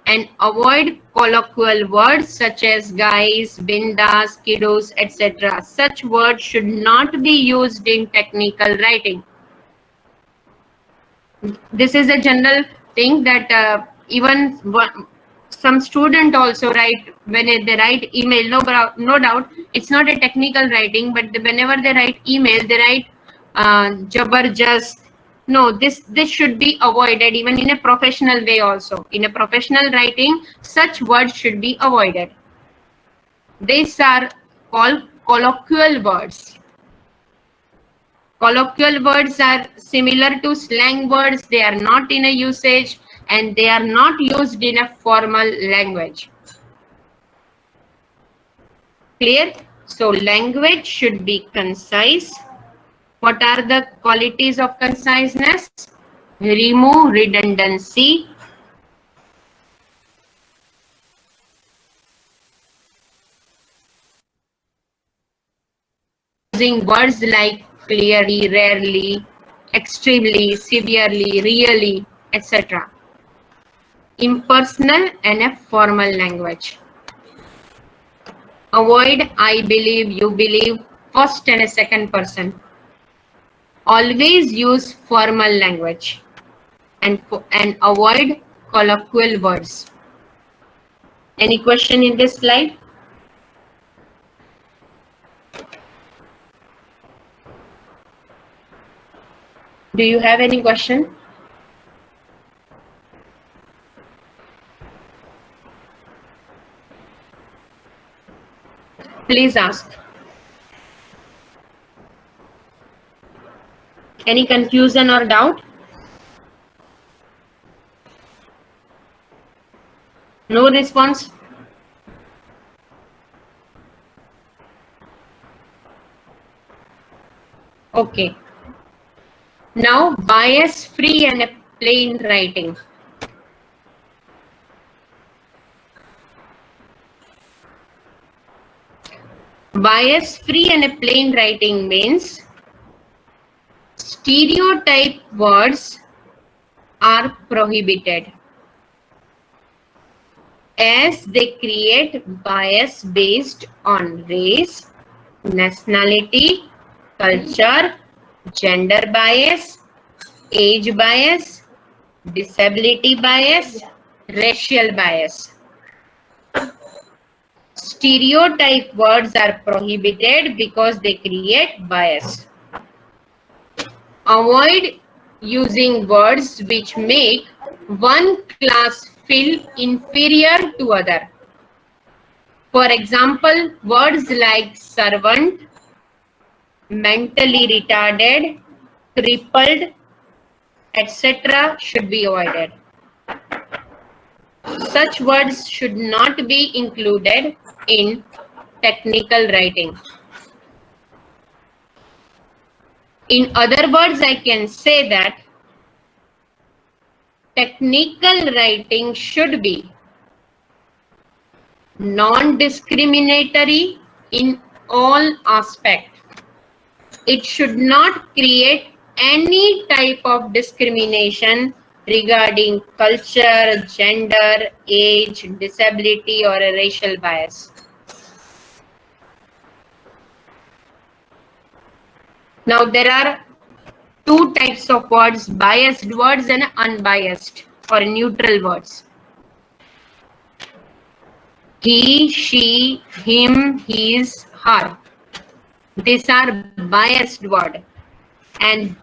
and avoid colloquial words such as guys, bindas, kiddos, etc. Such words should not be used in technical writing. This is a general thing that even some student also write, when they write email, no doubt it's not a technical writing, but whenever they write email, they write jabarjast. No, this should be avoided even in a professional way also. In a professional writing, such words should be avoided. These are called colloquial words. Colloquial words are similar to slang words. They are not in a usage and they are not used in a formal language. Clear? So language should be concise. What are the qualities of conciseness? Remove redundancy. Using words like clearly, rarely, extremely, severely, really, etc. Impersonal and a formal language. Avoid I believe, you believe, first and a second person. Always use formal language and avoid colloquial words. Any question in this slide? Do you have any question? Please ask. Any confusion or doubt? No response? Okay. Now, bias-free and plain writing. Bias-free and plain writing means Stereotype words are prohibited as they create bias based on race, nationality, culture, gender bias, age bias, disability bias, racial bias. Stereotype words are prohibited because they create bias. Avoid using words which make one class feel inferior to other. For example, words like servant, mentally retarded, crippled, etc. should be avoided. Such words should not be included in technical writing. In other words, I can say that technical writing should be non-discriminatory in all aspects. It should not create any type of discrimination regarding culture, gender, age, disability, or a racial bias. Now there are two types of words, biased words and unbiased or neutral words. He, she, him, his, her. These are biased words, and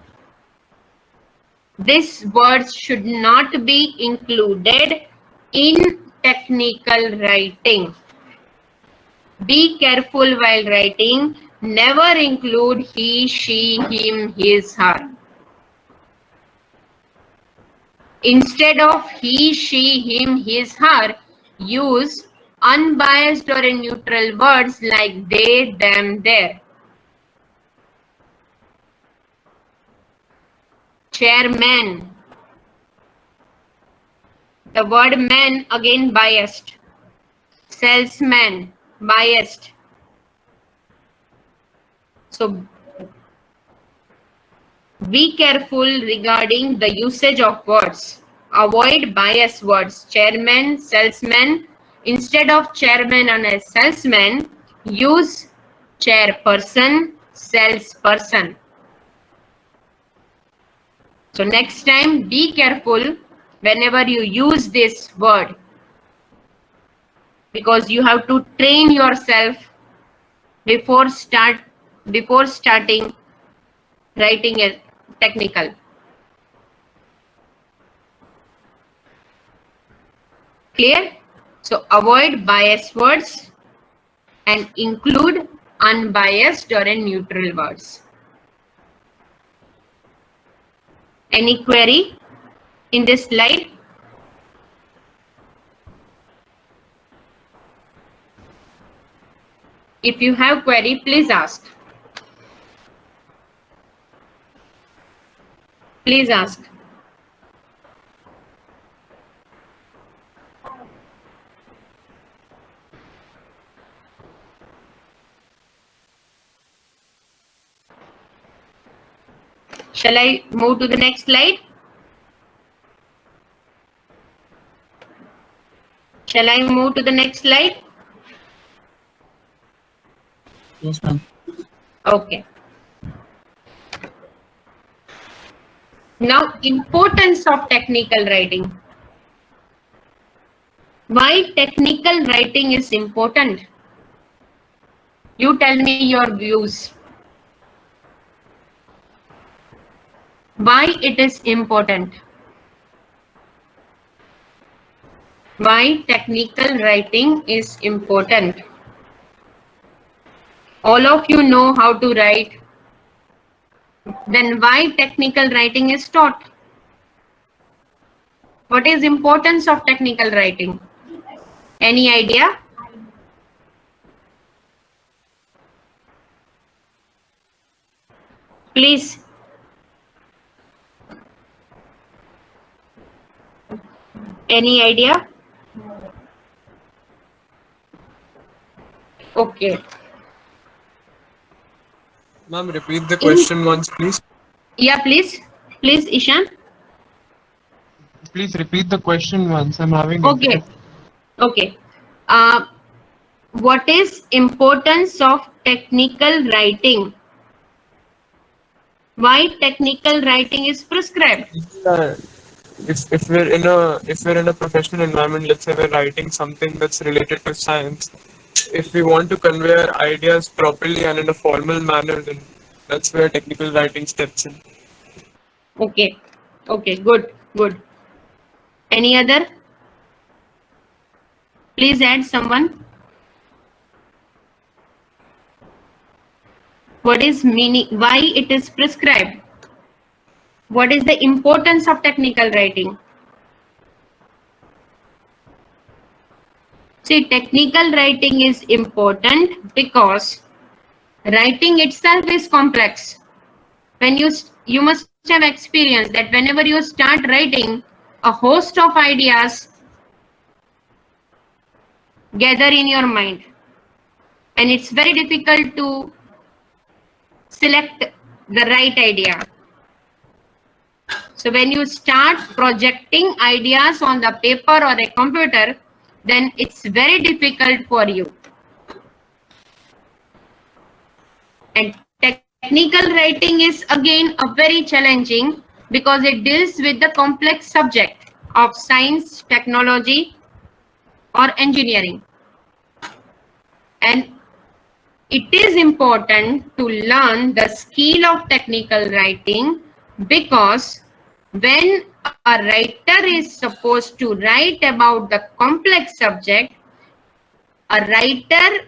these words should not be included in technical writing. Be careful while writing. Never include he, she, him, his, her. Instead of he, she, him, his, her, use unbiased or neutral words like they, them, their. Chairman. The word man again biased. Salesman biased. So be careful regarding the usage of words. Avoid biased words. Chairman, salesman. Instead of chairman and a salesman, use chairperson, salesperson. So next time, be careful whenever you use this word, because you have to train yourself before starting writing a technical. Clear? So avoid biased words and include unbiased or neutral words. Any query in this slide? If you have query, please ask. Please ask. Shall I move to the next slide? Shall I move to the next slide? Yes, ma'am. Okay. Now, importance of technical writing. Why technical writing is important? You tell me your views. Why it is important? Why technical writing is important? All of you know how to write. Then why technical writing is taught? What is importance of technical writing? Any idea? Please. Any idea? Okay. Ma'am, repeat the question once, please. Yeah, please. Please, Ishan. Please repeat the question once. I'm having Okay. internet. Okay. What is importance of technical writing? Why technical writing is prescribed? Uh, if we're in a professional environment, let's say we're writing something that's related to science, if we want to convey our ideas properly and in a formal manner, then that's where technical writing steps in. Okay. Okay. Good. Good. Any other? Please add someone. What is meaning? Why it is prescribed? What is the importance of technical writing? See, technical writing is important because writing itself is complex. When you must have experienced that whenever you start writing, a host of ideas gather in your mind, and it's very difficult to select the right idea. So when you start projecting ideas on the paper or a computer, then it's very difficult for you. And technical writing is again a very challenging because it deals with the complex subject of science, technology, or engineering. And it is important to learn the skill of technical writing because when a writer is supposed to write about the complex subject, a writer's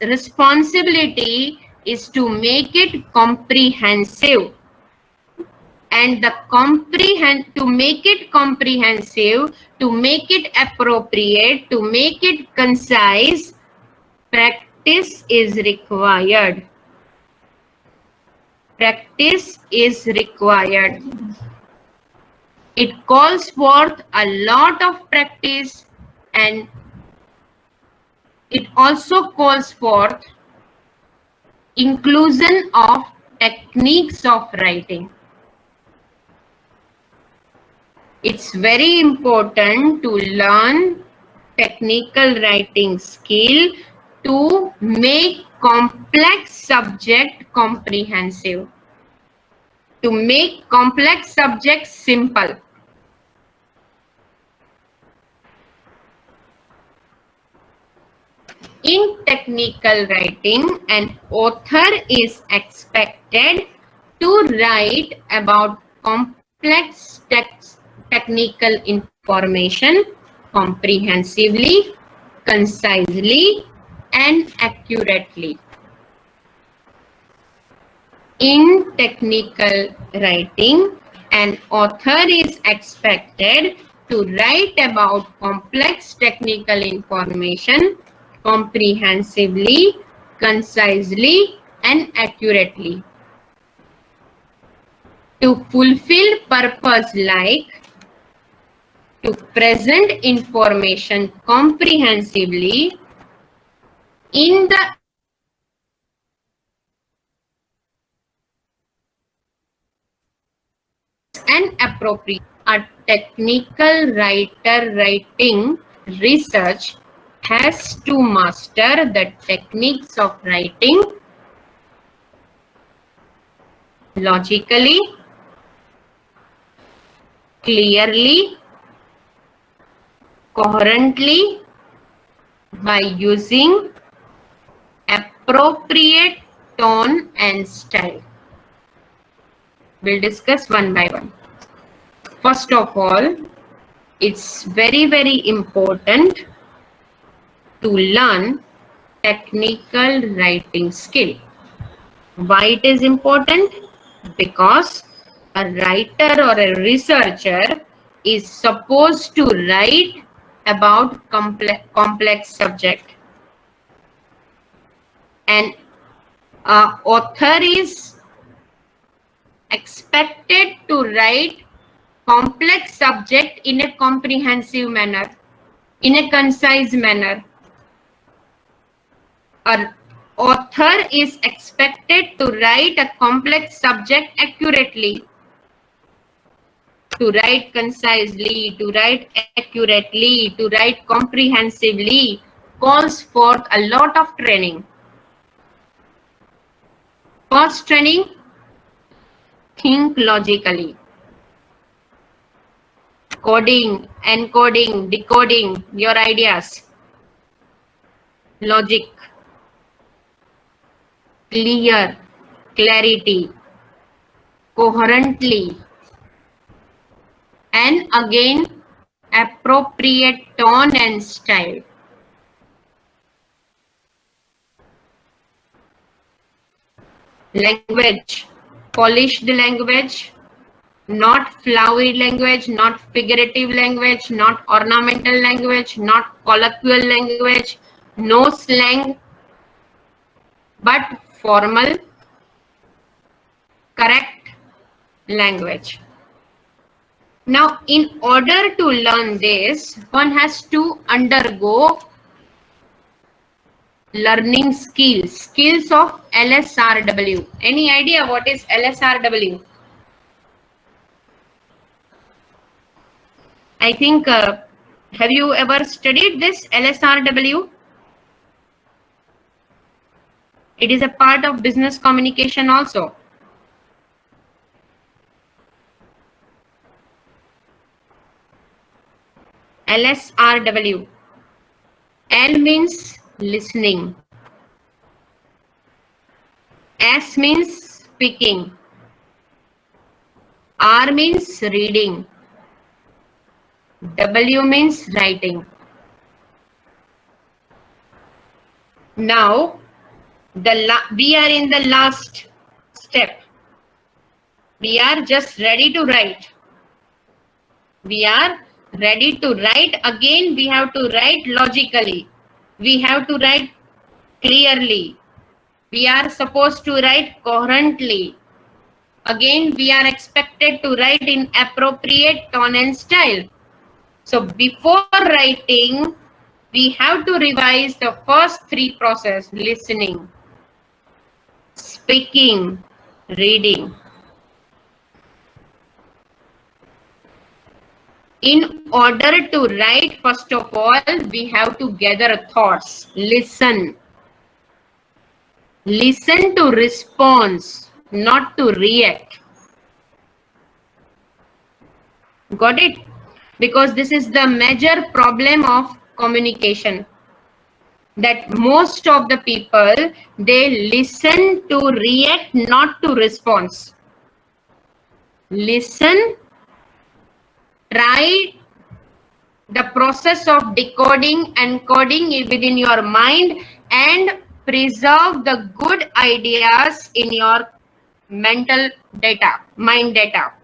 responsibility is to make it comprehensive. And to make it comprehensive, to make it appropriate, to make it concise, practice is required. Practice is required. It calls forth a lot of practice, and it also calls forth inclusion of techniques of writing. It's very important to learn technical writing skill to make complex subject comprehensive, to make complex subjects simple. In technical writing, an author is expected to write about complex technical information comprehensively, concisely, and accurately. In technical writing, an author is expected to write about complex technical information comprehensively, concisely, and accurately. To fulfill purpose like to present information comprehensively in the and appropriate. A technical writer writing research has to master the techniques of writing logically, clearly, coherently, by using appropriate tone and style. We'll discuss one by one. First of all, it's very, very important to learn technical writing skill. Why it is important? Because a writer or a researcher is supposed to write about complex subject. And an author is expected to write complex subject in a comprehensive manner, in a concise manner. A Author is expected to write a complex subject accurately, to write concisely, to write accurately, to write comprehensively, calls forth a lot of training. First training, think logically. Coding, encoding, decoding your ideas. Logic. Clear, clarity, coherently, and again appropriate tone and style. Language, polished language, not flowery language, not figurative language, not ornamental language, not colloquial language, no slang, but formal, correct language. Now, in order to learn this, one has to undergo learning skills of LSRW. Any idea what is LSRW? I think, have you ever studied this LSRW? It is a part of business communication also. LSRW. L means listening. S means speaking. R means reading. W means writing. Now, we are in the last step. We are just ready to write. We are ready to write. Again, we have to write logically. We have to write clearly. We are supposed to write coherently. Again, we are expected to write in appropriate tone and style. So before writing, we have to revise the first three processes: listening, speaking, reading. In order to write, first of all, we have to gather thoughts. Listen. Listen to response, not to react. Got it? Because this is the major problem of communication. That most of the people, they listen to react, not to response. Listen. Try the process of decoding and coding within your mind and preserve the good ideas in your mental data, mind data.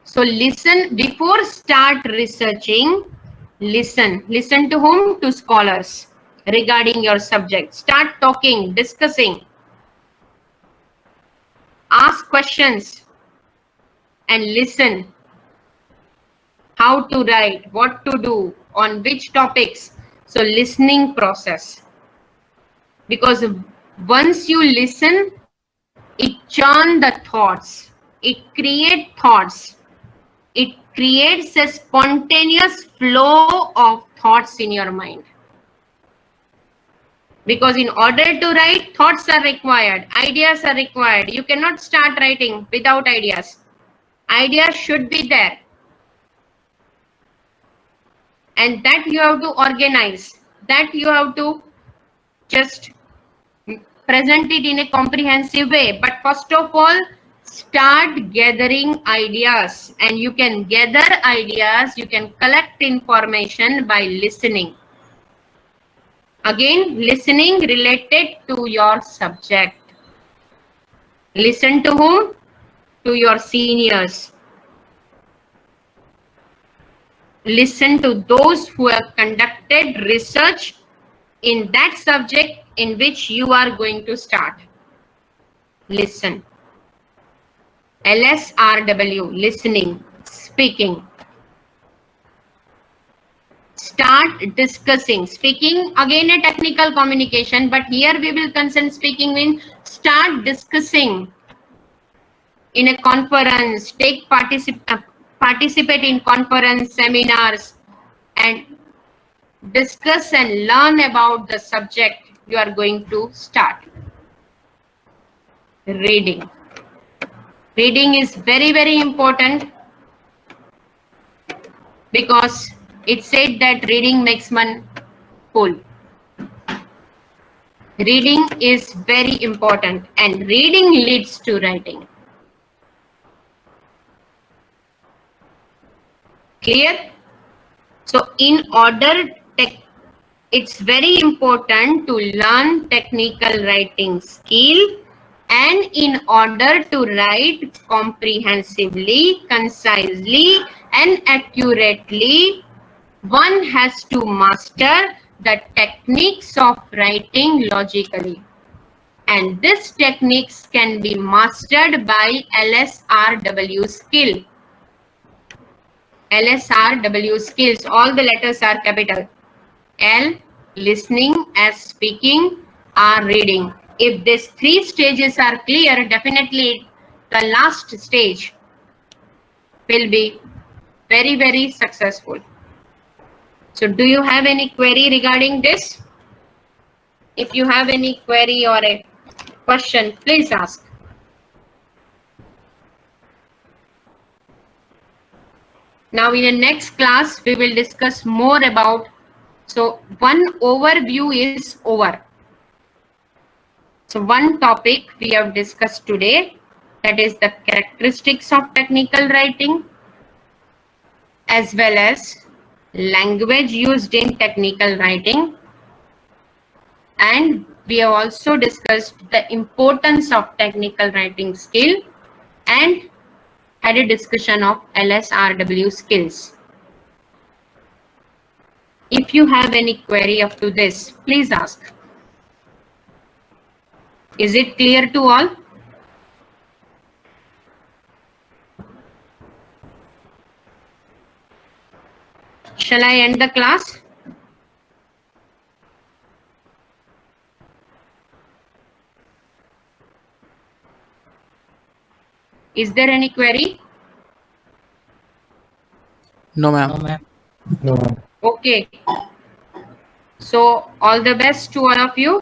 So listen before start researching. Listen. Listen to whom? To scholars regarding your subject. Start talking, discussing. Ask questions. And listen. How to write, what to do, on which topics. So listening process. Because once you listen, it churns the thoughts. It creates thoughts. It creates a spontaneous flow of thoughts in your mind. Because in order to write, thoughts are required, ideas are required. You cannot start writing without ideas. Ideas should be there. And that you have to organize. That you have to just present it in a comprehensive way. But first of all, start gathering ideas. And you can gather ideas, you can collect information by listening. Again, listening related to your subject. Listen to whom? To your seniors. Listen to those who have conducted research in that subject in which you are going to start. Listen. LSRW, listening, speaking. start discussing. Speaking again a technical communication, but here we will concern speaking in start discussing in a conference, participate in conference, seminars, and discuss and learn about the subject you are going to start. Reading. Reading is very, very important because it said that reading makes one cool. Reading is very important and reading leads to writing. Clear? So in order, it's very important to learn technical writing skill, and in order to write comprehensively, concisely and accurately, one has to master the techniques of writing logically. And these techniques can be mastered by LSRW skill. LSRW skills, all the letters are capital. L, listening, S, speaking, R, reading. If these three stages are clear, definitely the last stage will be very, very successful. So do you have any query regarding this? If you have any query or a question, please ask. Now in the next class, we will discuss more about, so one overview is over. So one topic we have discussed today, that is the characteristics of technical writing, as well as language used in technical writing. And we have also discussed the importance of technical writing skill and had a discussion of LSRW skills. If you have any query up to this, please ask. Is it clear to all? Shall I end the class? Is there any query? No, ma'am. No, ma'am. No. Okay. So all the best to all of you,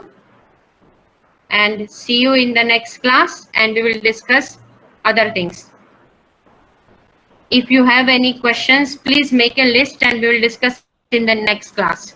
and see you in the next class, and we will discuss other things. If you have any questions, please make a list and we will discuss in the next class.